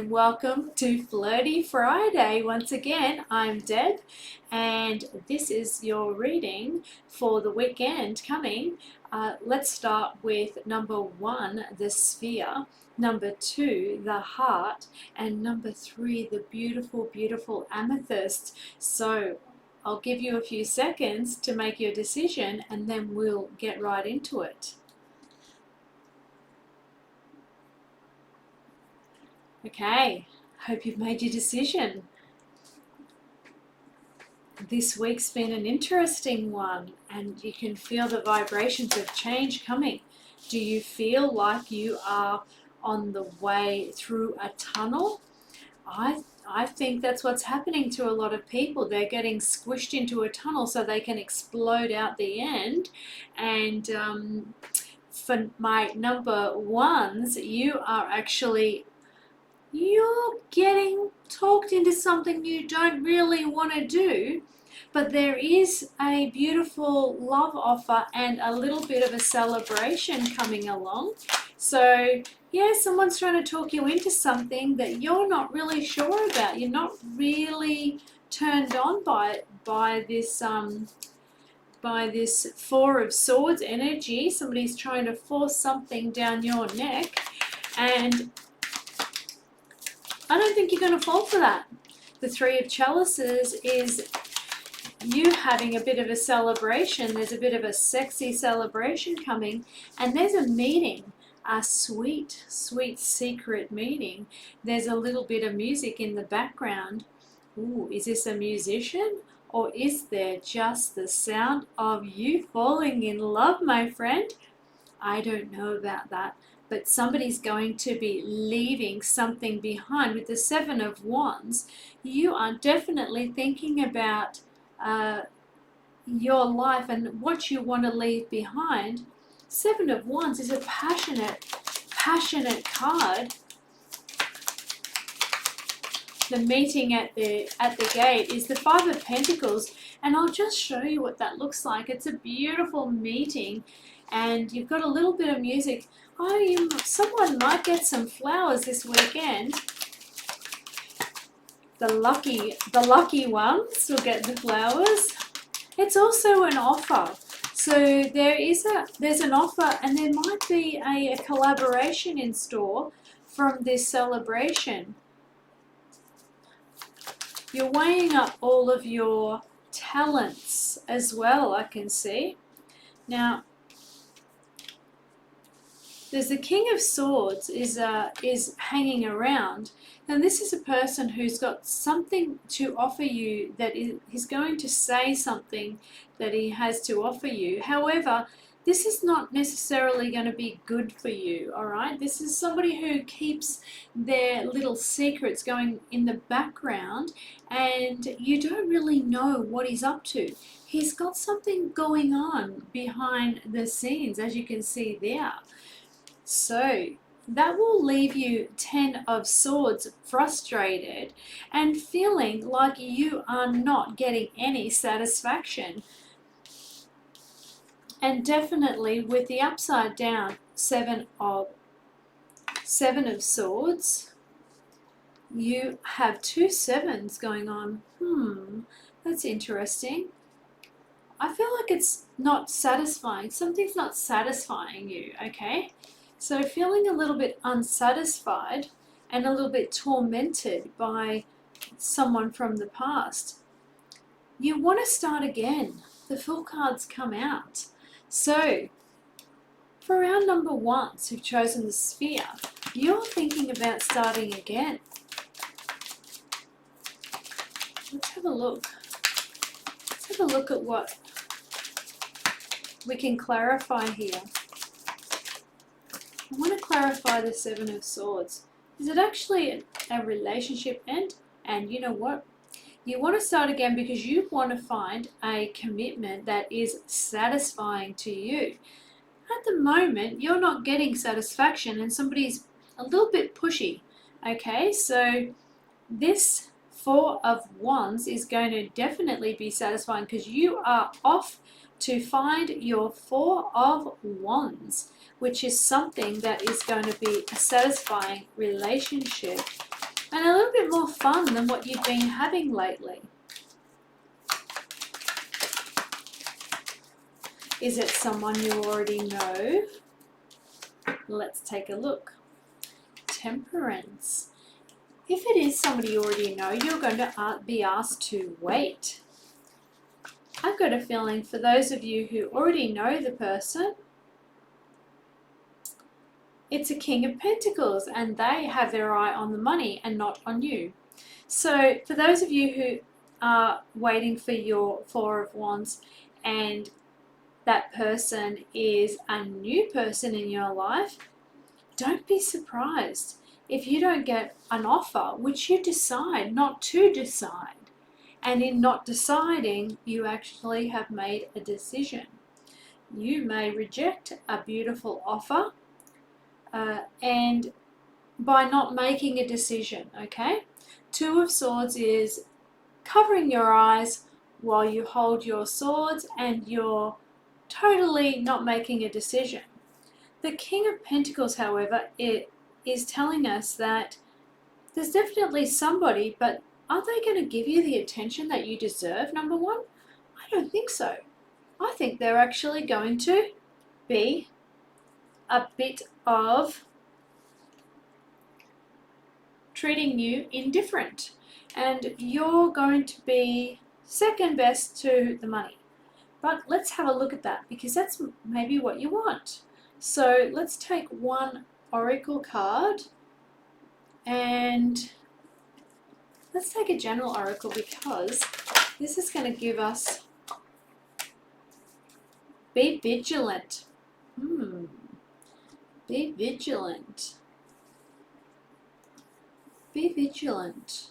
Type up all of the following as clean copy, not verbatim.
and welcome to Flirty Friday. Once again, I'm Deb, and this is your reading for the weekend coming. Let's start with number 1, the sphere, number 2, the heart, and number 3, the beautiful, beautiful amethyst. So I'll give you a few seconds to make your decision, and then we'll get right into it. Okay, hope you've made your decision. This week's been an interesting one, and you can feel the vibrations of change coming. Do you feel like you are on the way through a tunnel? I think that's what's happening to a lot of people. They're getting squished into a tunnel so they can explode out the end. And for my number ones, you're getting talked into something you don't really want to do, but there is a beautiful love offer and a little bit of a celebration coming along. So yeah, someone's trying to talk you into something that you're not really sure about. You're not really turned on by this Four of Swords energy. Somebody's trying to force something down your neck, and I don't think you're going to fall for that. The Three of Chalices is you having a bit of a celebration. There's a bit of a sexy celebration coming, and there's a meeting, a sweet, sweet secret meeting. There's a little bit of music in the background. Ooh, is this a musician? Or is there just the sound of you falling in love, my friend? I don't know about that. But somebody's going to be leaving something behind. With the Seven of Wands, you are definitely thinking about your life and what you want to leave behind. Seven of Wands is a passionate card. The meeting at the gate is the Five of Pentacles, and I'll just show you what that looks like. It's a beautiful meeting, and you've got a little bit of music. Someone might get some flowers this weekend. The lucky ones will get the flowers. It's also an offer. So there's an offer, and there might be a collaboration in store from this celebration. You're weighing up all of your talents as well, I can see. Now, there's the King of Swords is hanging around, and this is a person who's got something to offer you, that he's going to say something that he has to offer you. However, this is not necessarily going to be good for you, all right? This is somebody who keeps their little secrets going in the background, and you don't really know what he's up to. He's got something going on behind the scenes, as you can see there. So that will leave you, Ten of Swords, frustrated and feeling like you are not getting any satisfaction. And definitely with the upside down Seven of Swords, you have 2 sevens going on. That's interesting. I feel like it's not satisfying. Something's not satisfying you, okay? So feeling a little bit unsatisfied and a little bit tormented by someone from the past. You want to start again. The Fool cards come out. So for our number ones who've chosen the sphere, you're thinking about starting again. Let's have a look. Let's have a look at what we can clarify here. I want to clarify the Seven of Swords. Is it actually a relationship end? And you know what? You want to start again because you want to find a commitment that is satisfying to you. At the moment, you're not getting satisfaction, and somebody's a little bit pushy. Okay, so this Four of Wands is going to definitely be satisfying because you are off to find your Four of Wands, which is something that is going to be a satisfying relationship and a little bit more fun than what you've been having lately. Is it someone you already know? Let's take a look. Temperance. If it is somebody you already know, you're going to be asked to wait. I've got a feeling for those of you who already know the person, it's a King of Pentacles and they have their eye on the money and not on you. So for those of you who are waiting for your Four of Wands and that person is a new person in your life, don't be surprised if you don't get an offer which you decide not to decide. And in not deciding, you actually have made a decision. You may reject a beautiful offer and by not making a decision, okay? Two of Swords is covering your eyes while you hold your swords and you're totally not making a decision. The King of Pentacles, however, it is telling us that there's definitely somebody, but are they going to give you the attention that you deserve, number one? I don't think so. I think they're actually going to be a bit of treating you indifferent. And you're going to be second best to the money. But let's have a look at that because that's maybe what you want. So let's take one oracle card and let's take a general oracle because this is going to give us be vigilant. Be vigilant. Be vigilant.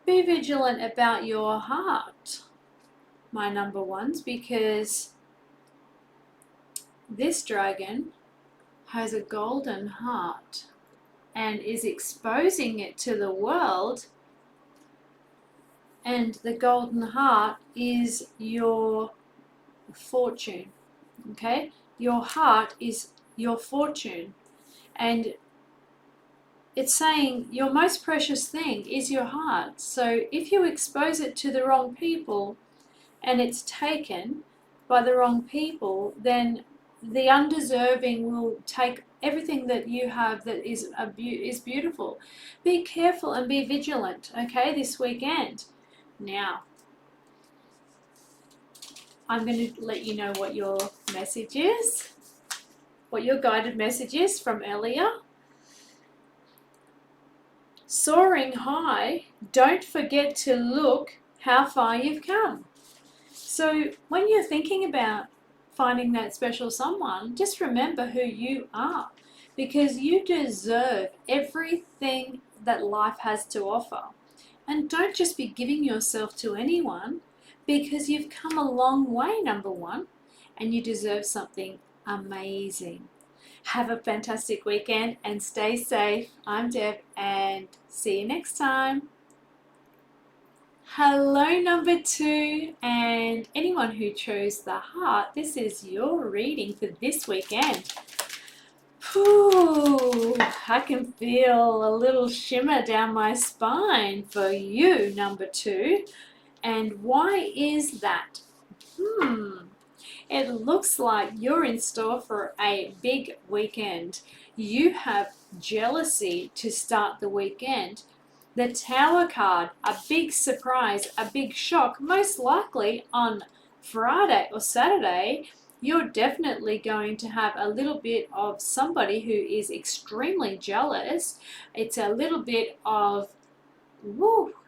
Be vigilant about your heart, my number ones, because this dragon has a golden heart and is exposing it to the world, and the golden heart is your fortune, okay? Your heart is your fortune, and it's saying your most precious thing is your heart. So if you expose it to the wrong people and it's taken by the wrong people, then the undeserving will take everything that you have that is beautiful. Be careful and be vigilant, okay, this weekend. Now, I'm going to let you know what your message is, what your guided message is from earlier. Soaring high, don't forget to look how far you've come. So when you're thinking about finding that special someone, just remember who you are, because you deserve everything that life has to offer. And don't just be giving yourself to anyone, because you've come a long way, number one, and you deserve something amazing. Have a fantastic weekend and stay safe. I'm Deb and see you next time. Hello, number two, and anyone who chose the heart, this is your reading for this weekend. Whew, I can feel a little shimmer down my spine for you, number two. And why is that? It looks like you're in store for a big weekend. You have jealousy to start the weekend. The Tower card, a big surprise, a big shock, most likely on Friday or Saturday. You're definitely going to have a little bit of somebody who is extremely jealous. It's a little bit of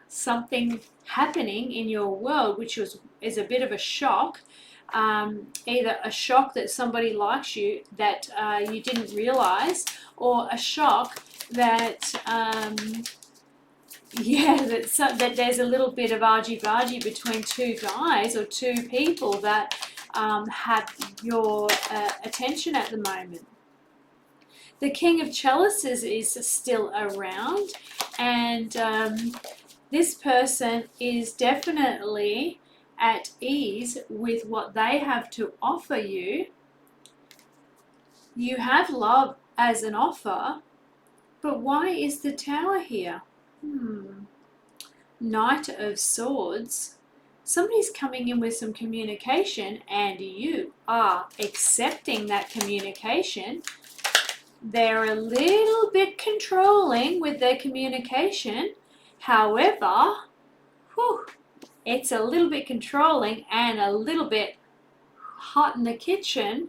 something happening in your world, which is a bit of a shock. Either a shock that somebody likes you that you didn't realize, or a shock that that there's a little bit of argy-bargy between two guys or two people that have your attention at the moment. The King of Chalices is still around, and this person is definitely at ease with what they have to offer you. You have love as an offer, but why is the Tower here? Knight of Swords. Somebody's coming in with some communication and you are accepting that communication. They're a little bit controlling with their communication. However, it's a little bit controlling and a little bit hot in the kitchen.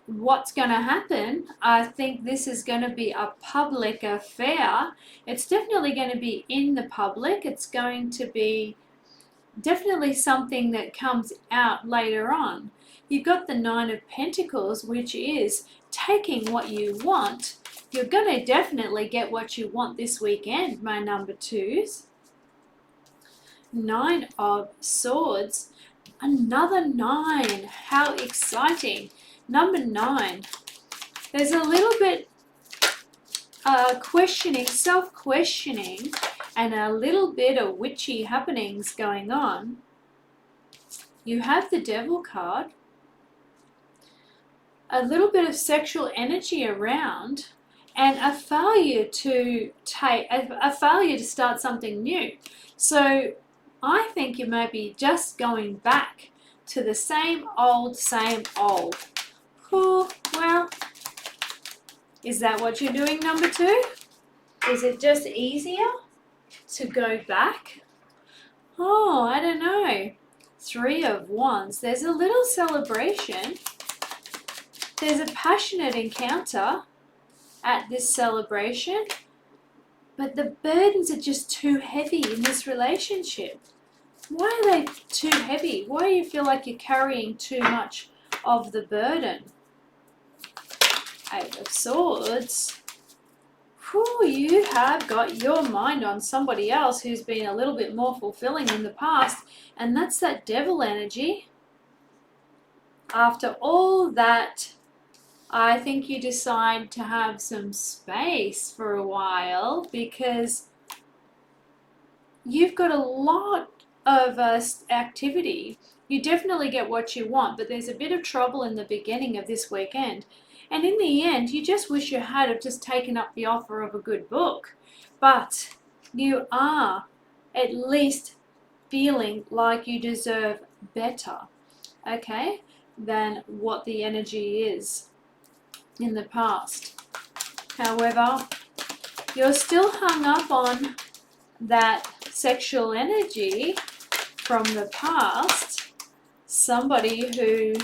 What's going to happen? I think this is going to be a public affair. It's definitely going to be in the public. It's going to be definitely something that comes out later on. You've got the Nine of Pentacles, which is taking what you want. You're going to definitely get what you want this weekend, my number twos. Nine of Swords. Another 9. How exciting. Number 9. There's a little bit questioning, self-questioning, and a little bit of witchy happenings going on. You have the Devil card. A little bit of sexual energy around, and a failure to start something new. So I think you may be just going back to the same old. Oh, well, is that what you're doing, number 2? Is it just easier to go back? Oh, I don't know. 3 of Wands. There's a little celebration. There's a passionate encounter at this celebration, but the burdens are just too heavy in this relationship. Why are they too heavy? Why do you feel like you're carrying too much of the burden? 8 of Swords. You have got your mind on somebody else who's been a little bit more fulfilling in the past, and that's that Devil energy. After all that, I think you decide to have some space for a while because you've got a lot of activity. You definitely get what you want, but there's a bit of trouble in the beginning of this weekend. And in the end, you just wish you had have just taken up the offer of a good book. But you are at least feeling like you deserve better, okay, than what the energy is in the past. However, you're still hung up on that sexual energy from the past. Somebody who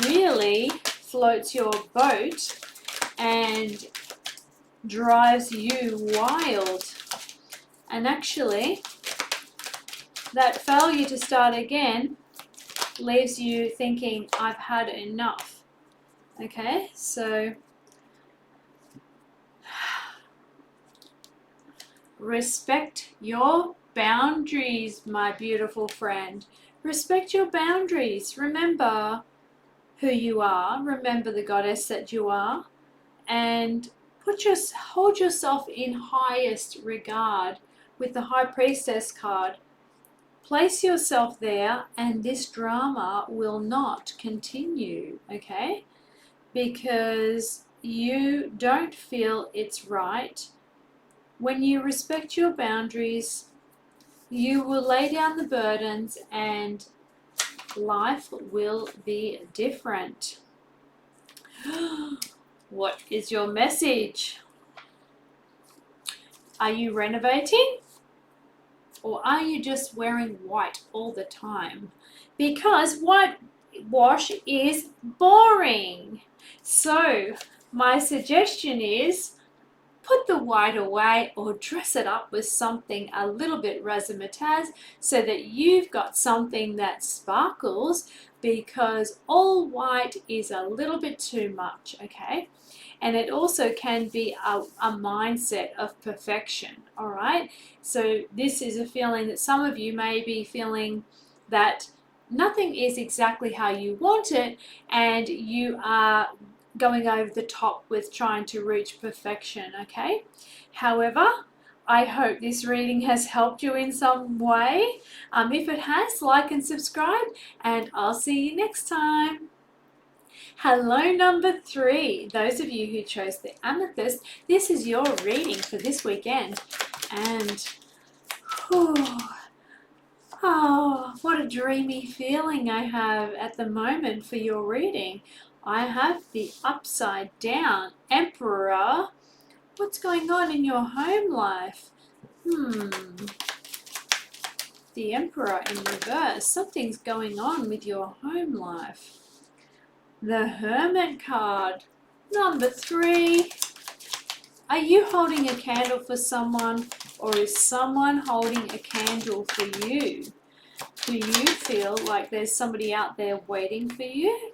really floats your boat and drives you wild. And actually, that failure to start again leaves you thinking, I've had enough. Okay, so respect your boundaries, my beautiful friend. Respect your boundaries. Remember who you are. Remember the goddess that you are. And hold yourself in highest regard with the High Priestess card. Place yourself there and this drama will not continue, okay? Because you don't feel it's right. When you respect your boundaries, you will lay down the burdens and life will be different. What is your message? Are you renovating? Or are you just wearing white all the time? Because whitewash is boring. So my suggestion is put the white away or dress it up with something a little bit razzmatazz so that you've got something that sparkles, because all white is a little bit too much, okay? And it also can be a mindset of perfection, all right? So this is a feeling that some of you may be feeling that nothing is exactly how you want it, and you are going over the top with trying to reach perfection, okay? However, I hope this reading has helped you in some way. If it has, like and subscribe, and I'll see you next time. Hello, number 3. Those of you who chose the Amethyst, this is your reading for this weekend. And, oh, what a dreamy feeling I have at the moment for your reading. I have the upside down Emperor. What's going on in your home life? The Emperor in reverse. Something's going on with your home life. The Hermit card. Number 3. Are you holding a candle for someone, or is someone holding a candle for you? Do you feel like there's somebody out there waiting for you?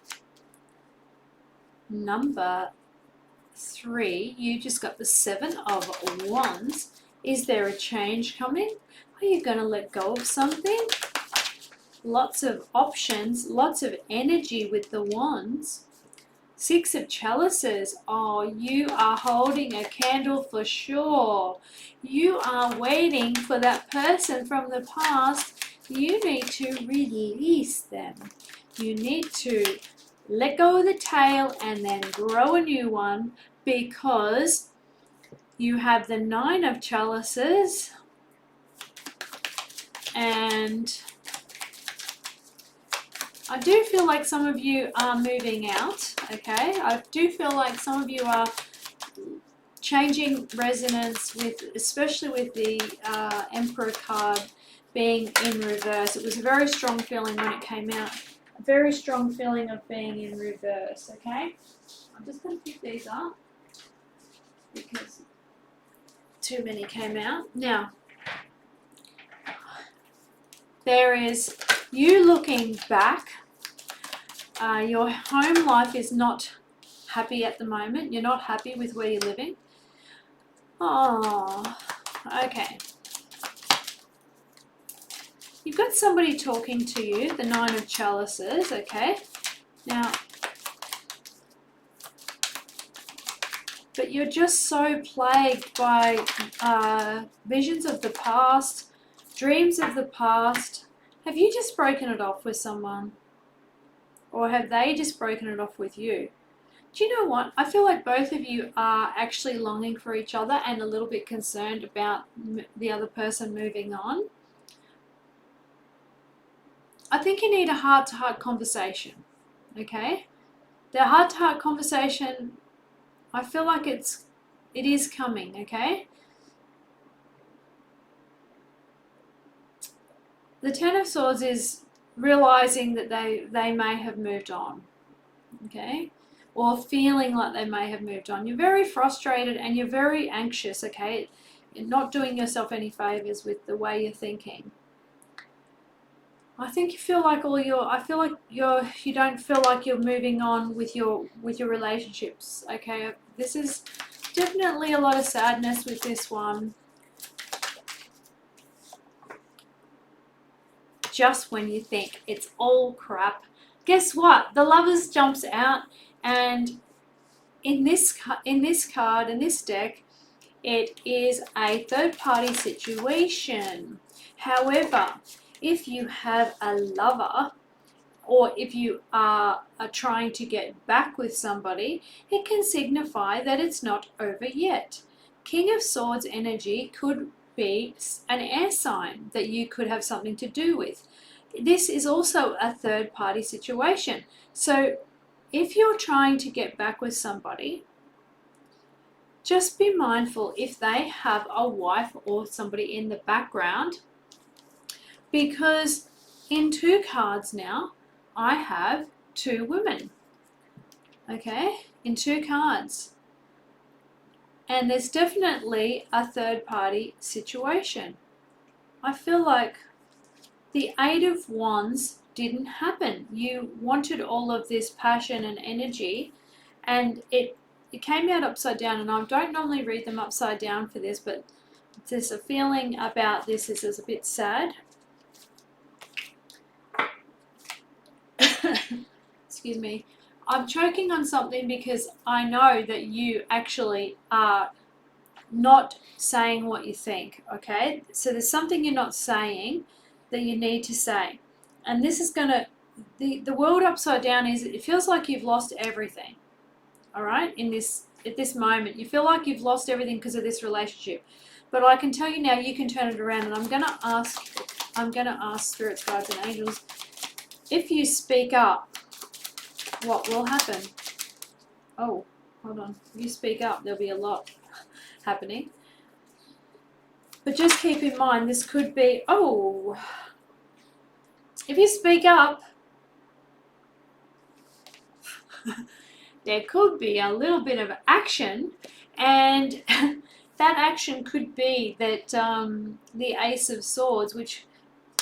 Number 3, you just got the 7 of Wands. Is there a change coming? Are you going to let go of something? Lots of options, lots of energy with the Wands. 6 of Chalices. Oh, you are holding a candle for sure. You are waiting for that person from the past. You need to release them. You need to let go of the tail and then grow a new one, because you have the 9 of Chalices, and I do feel like some of you are moving out, okay? I do feel like some of you are changing resonance with, especially with the Emperor card being in reverse. It was a very strong feeling when it came out. A very strong feeling of being in reverse, okay? I'm just going to pick these up because too many came out. Now, there is you looking back. Your home life is not happy at the moment. You're not happy with where you're living. Oh, okay. You've got somebody talking to you, the 9 of Chalices, okay? Now, but you're just so plagued by visions of the past, dreams of the past. Have you just broken it off with someone? Or have they just broken it off with you? Do you know what? I feel like both of you are actually longing for each other and a little bit concerned about the other person moving on. I think you need a heart-to-heart conversation, okay? The heart-to-heart conversation, I feel like it is coming, okay? The 10 of Swords is realizing that they may have moved on, okay? Or feeling like they may have moved on. You're very frustrated and you're very anxious, okay? You're not doing yourself any favors with the way you're thinking. I think you feel like you don't feel like you're moving on with your relationships, okay? This is definitely a lot of sadness with this one. Just when you think it's all crap, guess what? The Lovers jumps out, and in this card, in this deck, it is a third-party situation. However, if you have a lover, or if you are trying to get back with somebody, it can signify that it's not over yet. King of Swords energy could be an air sign that you could have something to do with. This is also a third-party situation. So if you're trying to get back with somebody, just be mindful if they have a wife or somebody in the background, because in 2 cards now, I have 2 women, okay, in 2 cards. And there's definitely a third-party situation. I feel like the 8 of Wands didn't happen. You wanted all of this passion and energy, and it came out upside down. And I don't normally read them upside down for this, but there's a feeling about this is a bit sad. Excuse me. I'm choking on something because I know that you actually are not saying what you think, okay? So there's something you're not saying that you need to say. And this is going to, the world upside down is it feels like you've lost everything, all right, at this moment. You feel like you've lost everything because of this relationship. But I can tell you now, you can turn it around, and I'm going to ask spirits, guides, and angels, if you speak up, what will happen? Oh, hold on. If you speak up, there'll be a lot happening. But just keep in mind, this could be, if you speak up, there could be a little bit of action, and that action could be that the Ace of Swords, which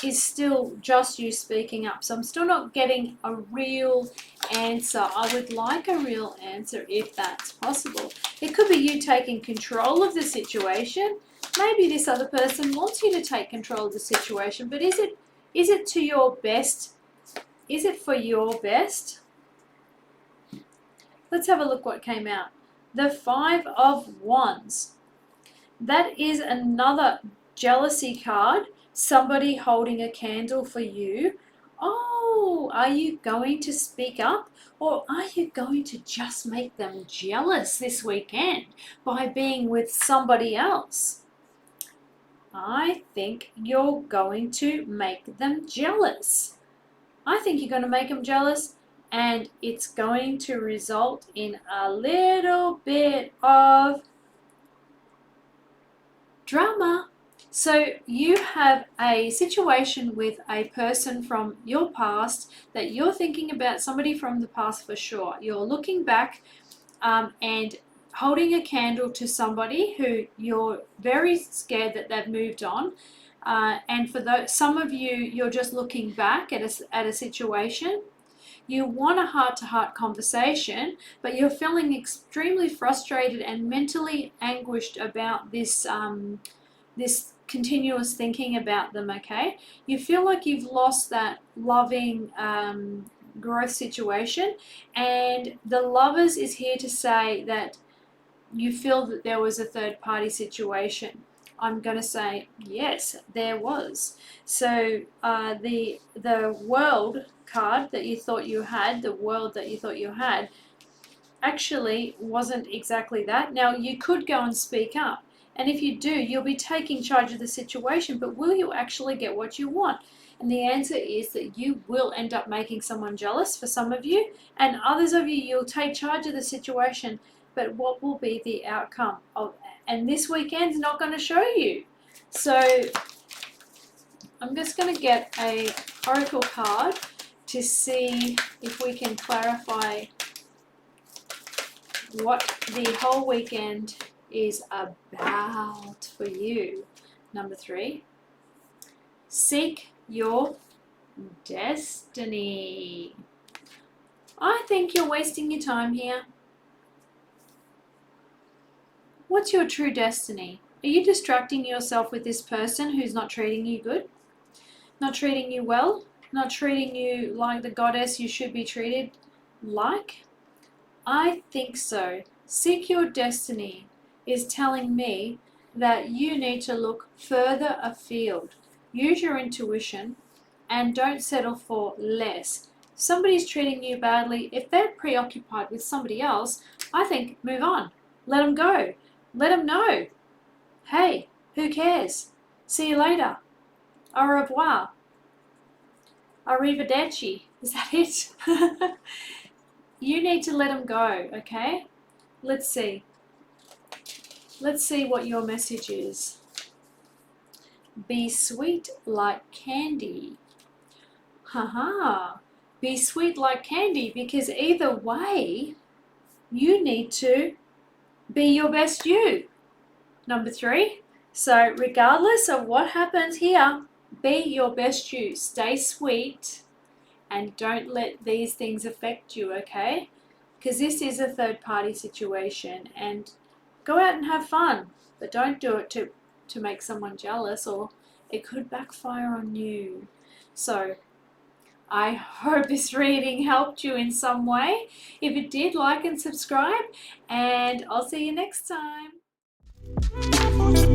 is still just you speaking up. So I'm still not getting a real answer. I would like a real answer if that's possible. It could be you taking control of the situation. Maybe this other person wants you to take control of the situation, but is it to your best? Is it for your best? Let's have a look what came out. The Five of Wands. That is another jealousy card. Somebody holding a candle for you. Oh, are you going to speak up, or are you going to just make them jealous this weekend by being with somebody else? I think you're going to make them jealous. I think you're going to make them jealous, and it's going to result in a little bit of drama. So you have a situation with a person from your past that you're thinking about, somebody from the past for sure. You're looking back and holding a candle to somebody who you're very scared that they've moved on. And for some of you, you're just looking back at a situation. You want a heart-to-heart conversation, but you're feeling extremely frustrated and mentally anguished about this this continuous thinking about them, okay? You feel like you've lost that loving growth situation, and the Lovers is here to say that you feel that there was a third-party situation. I'm going to say, yes, there was. So the World card that you thought you had, the world that you thought you had, actually wasn't exactly that. Now, you could go and speak up. And if you do, you'll be taking charge of the situation, but will you actually get what you want? And the answer is that you will end up making someone jealous for some of you, and others of you, you'll take charge of the situation, but what will be the outcome of? And this weekend's not going to show you. So I'm just going to get a oracle card to see if we can clarify what the whole weekend is about for you. Number 3, seek your destiny. I think you're wasting your time here. What's your true destiny? Are you distracting yourself with this person who's not treating you good? Not treating you well? Not treating you like the goddess you should be treated like? I think so. Seek your destiny is telling me that you need to look further afield. Use your intuition and don't settle for less. Somebody's treating you badly. If they're preoccupied with somebody else, I think move on. Let them go. Let them know. Hey, who cares? See you later. Au revoir. Arrivederci. Is that it? You need to let them go, okay? Let's see. Let's see what your message is. Be sweet like candy. Haha. Be sweet like candy, because either way, you need to be your best you. Number 3. So regardless of what happens here, be your best you. Stay sweet and don't let these things affect you, okay? Because this is a third-party situation, and go out and have fun, but don't do it to make someone jealous, or it could backfire on you. So I hope this reading helped you in some way. If it did, like and subscribe, and I'll see you next time. you.